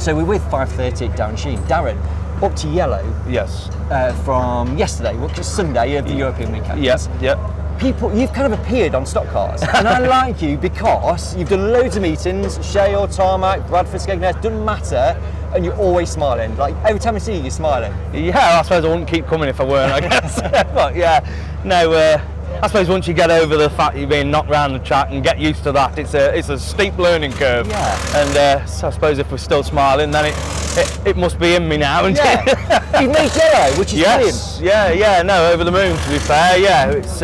So we're with 530 Darren Sheen. Darren, up to yellow. Yes. From yesterday, which is Sunday of the European weekend. Yes. Yep. People, you've kind of appeared on stock cars, and I like you because you've done loads of meetings, Shale, Tarmac, Bradford, Skegness, doesn't matter, and you're always smiling. Like every time I see you, you're smiling. Yeah, I suppose I wouldn't keep coming if I weren't, I guess. But yeah, no. I suppose once you get over the fact you're being knocked around the track and get used to that, it's a steep learning curve. Yeah. And so I suppose if we're still smiling, then it must be in me now. Yeah. You've made yellow, which is brilliant. Yeah. No, over the moon. To be fair, yeah, it's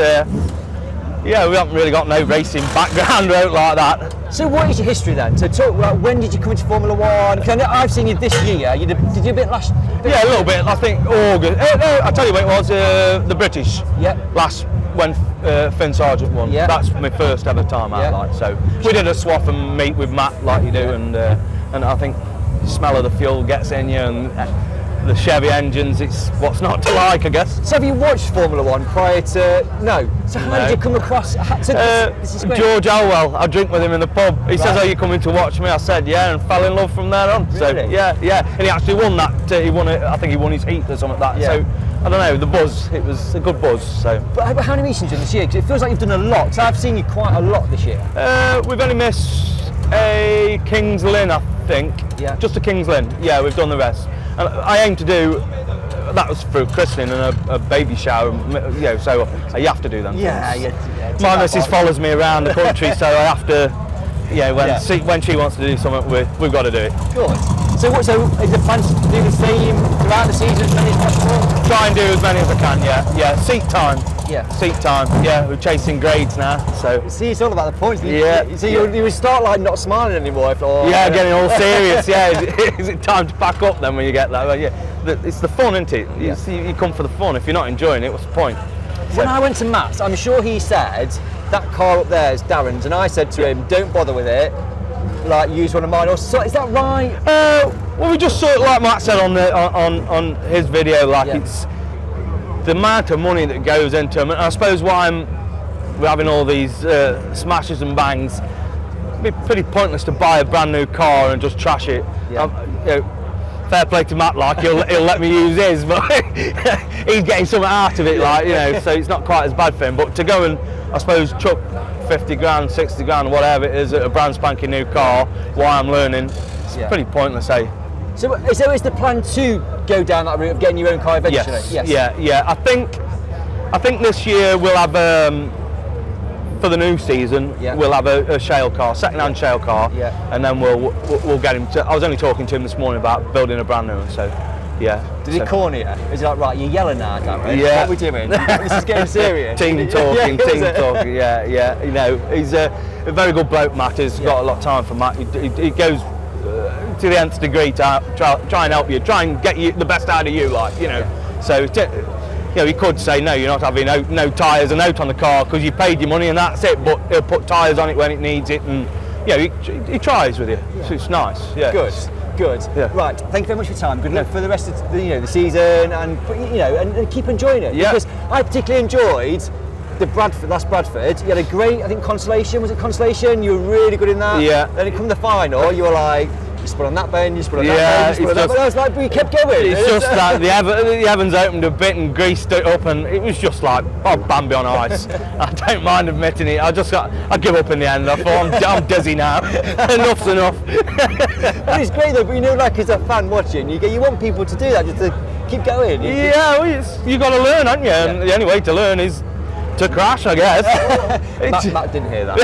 we haven't really got no racing background out like that. So what is your history then? So talk about when did you come into Formula One? Because I've seen you this year. Did you a bit last? Yeah, a little bit. I think August. No, I tell you what it was. The British. Yeah. Last when Finn Sargent won. Yeah. That's my first ever time out. Yeah. Like so, we did a swap and meet with Matt like you do, Yeah. and I think the smell of the fuel gets in you and. The Chevy engines, it's what's not to like, I guess. So have you watched Formula One prior to? No. So how did you come across? This is great. George Elwell, I drink with him in the pub. He says, "Are you coming to watch me?" I said, "Yeah," and fell in love from there on. Really? So yeah, and he actually won that. He won it. I think he won his heat or something like that. Yeah. So I don't know. The buzz, it was a good buzz. So. But how many meetings done this year? Because it feels like you've done a lot. So I've seen you quite a lot this year. We've only missed a King's Lynn, I think. Yeah. Just a King's Lynn. Yeah, we've done the rest. And I aim to do. That was through christening and a baby shower, so you have to do them. Yeah. My missus follows me around the country, so I have to. When she wants to do something, we've got to do it. Good. So is the plan to do the same throughout the season as many as possible? Try and do as many as I can. Yeah. Seat time. Yeah. Seat time. Yeah. We're chasing grades now. So. See, it's all about the points. Yeah. So you would start like not smiling anymore. Getting all serious. Yeah. Is it time to pack up then when you get that? Well, yeah. It's the fun, isn't it? Yeah. You come for the fun. If you're not enjoying it, what's the point? When I went to Matt's, I'm sure he said that car up there is Darren's, and I said to him, "Don't bother with it. Like use one of mine." Or so, is that right? Well, we just sort of like Matt said on his video, like it's the amount of money that goes into them. And I suppose why we're having all these smashes and bangs. It'd be pretty pointless to buy a brand new car and just trash it. Yeah. Fair play to Matt, like he'll let me use his, but he's getting something out of it, so it's not quite as bad for him. But to go and, I suppose, chuck 50 grand, 60 grand, whatever it is, at a brand spanking new car while I'm learning, it's pretty pointless, eh? So is the plan to go down that route of getting your own car eventually? Yes. Yeah. I think this year we'll have. For the new season, we'll have a shale car, second-hand shale car, and then we'll get him to. I was only talking to him this morning about building a brand new one, so yeah. Did he corner you? Is he like, right, you're yelling now, Darren? Yeah. What are we doing? This is getting serious. Team talking. Yeah. You know, he's a very good bloke, Matt. He's got a lot of time for Matt. He goes to the nth degree to try and help you, try and get you the best out of you, So. He could say no, you're not having no tyres and out on the car because you paid your money and that's it. But he'll put tyres on it when it needs it, and he tries with you. So it's nice. Yeah. Good. Yeah. Right. Thank you very much for your time. Good luck for the rest of the season, and and keep enjoying it. Yeah. Because I particularly enjoyed the last Bradford. You had a great, I think, consolation. Was it consolation? You were really good in that. Yeah. Then it come the final. You were like. You spun on that bend, you spun on that bend, you spun on that bend. I was like, but you kept going. It's just that the heavens opened a bit and greased it up, and it was just like Bambi on ice. I don't mind admitting it. I give up in the end. I thought I'm dizzy now. Enough's enough. But it's great though. But as a fan watching, you want people to do that, just to keep going. You got to learn, haven't you? Yeah. And the only way to learn is to crash, I guess. Matt didn't hear that.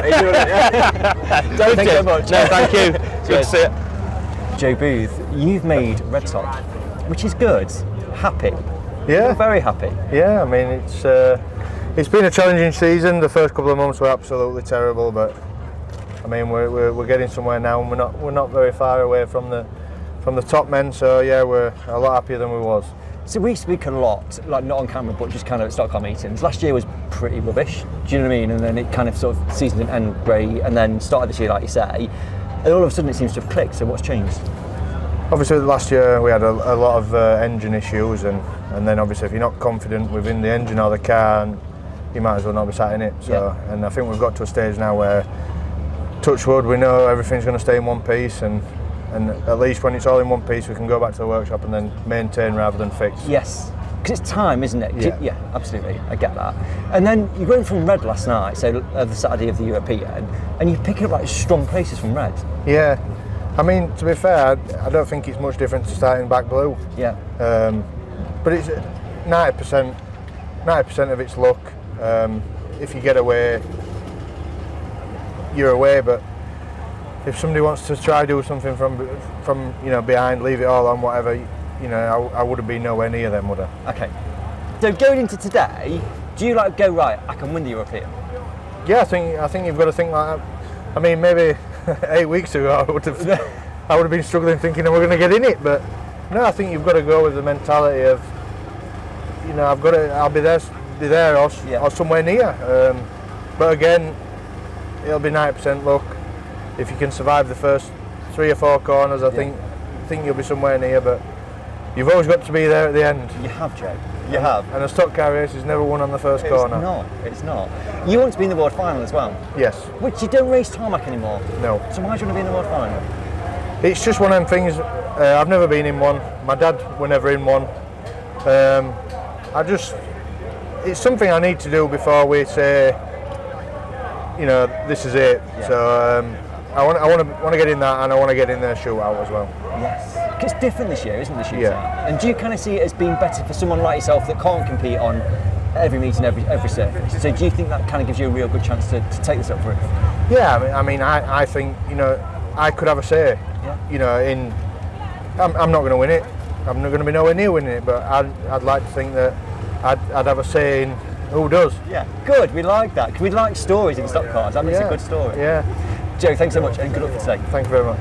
Thank you very much. No, thank you. Good to see it. Joe Booth, you've made Red Top, which is good. Happy? Yeah, you're very happy. Yeah, I mean it's been a challenging season. The first couple of months were absolutely terrible, but I mean we're getting somewhere now, and we're not very far away from the top men. So yeah, we're a lot happier than we was. So we speak a lot, like not on camera, but just kind of at stock car meetings. Last year was pretty rubbish. Do you know what I mean? And then it kind of sort of season didn't end great, and then started this year, like you say. And all of a sudden it seems to have clicked, so what's changed? Obviously last year we had a lot of engine issues, and then obviously if you're not confident within the engine or the car, you might as well not be sat in it. So, and I think we've got to a stage now where, touch wood, we know everything's going to stay in one piece, and and at least when it's all in one piece, we can go back to the workshop and then maintain rather than fix. Yes. Because it's time, isn't it? Yeah. Absolutely. I get that. And then you went from red last night, so the Saturday of the European, and you pick up like strong places from red. Yeah. I mean, to be fair, I don't think it's much different to starting back blue. Yeah. But it's 90% of it's luck. If you get away, you're away. But if somebody wants to try do something from behind, leave it all on, whatever, I would have been nowhere near them, would I? Okay. So going into today, do you go right? I can win the European. Yeah, I think you've got to think like that. I mean, maybe 8 weeks ago I would have been struggling thinking we're going to get in it, but no, I think you've got to go with the mentality of, I'll be there or somewhere near. But again, it'll be 90% luck. If you can survive the first 3 or 4 corners, I think you'll be somewhere near. But you've always got to be there at the end. You have, Joe. You have. And a stock car race is never won on the first corner. It's not. You want to be in the world final as well? Yes. Which you don't race tarmac anymore. No. So why do you want to be in the world final? It's just one of them things. I've never been in one. My dad were never in one. It's something I need to do before we say, this is it. Yeah. So I want to get in that, and I want to get in the shootout as well. Yes. It's different this year, isn't it, the shootout? Yeah. And do you kind of see it as being better for someone like yourself that can't compete on every meeting, every surface? So do you think that kind of gives you a real good chance to take this up roof? Yeah, I think I could have a say. Yeah. I'm not going to win it. I'm not going to be nowhere near winning it, but I'd like to think that I'd have a say in who does. Yeah. Good. We like that. We like stories in stock cars. That makes a good story. Yeah. Joe, thanks so much, and good luck for today. Thank you very much.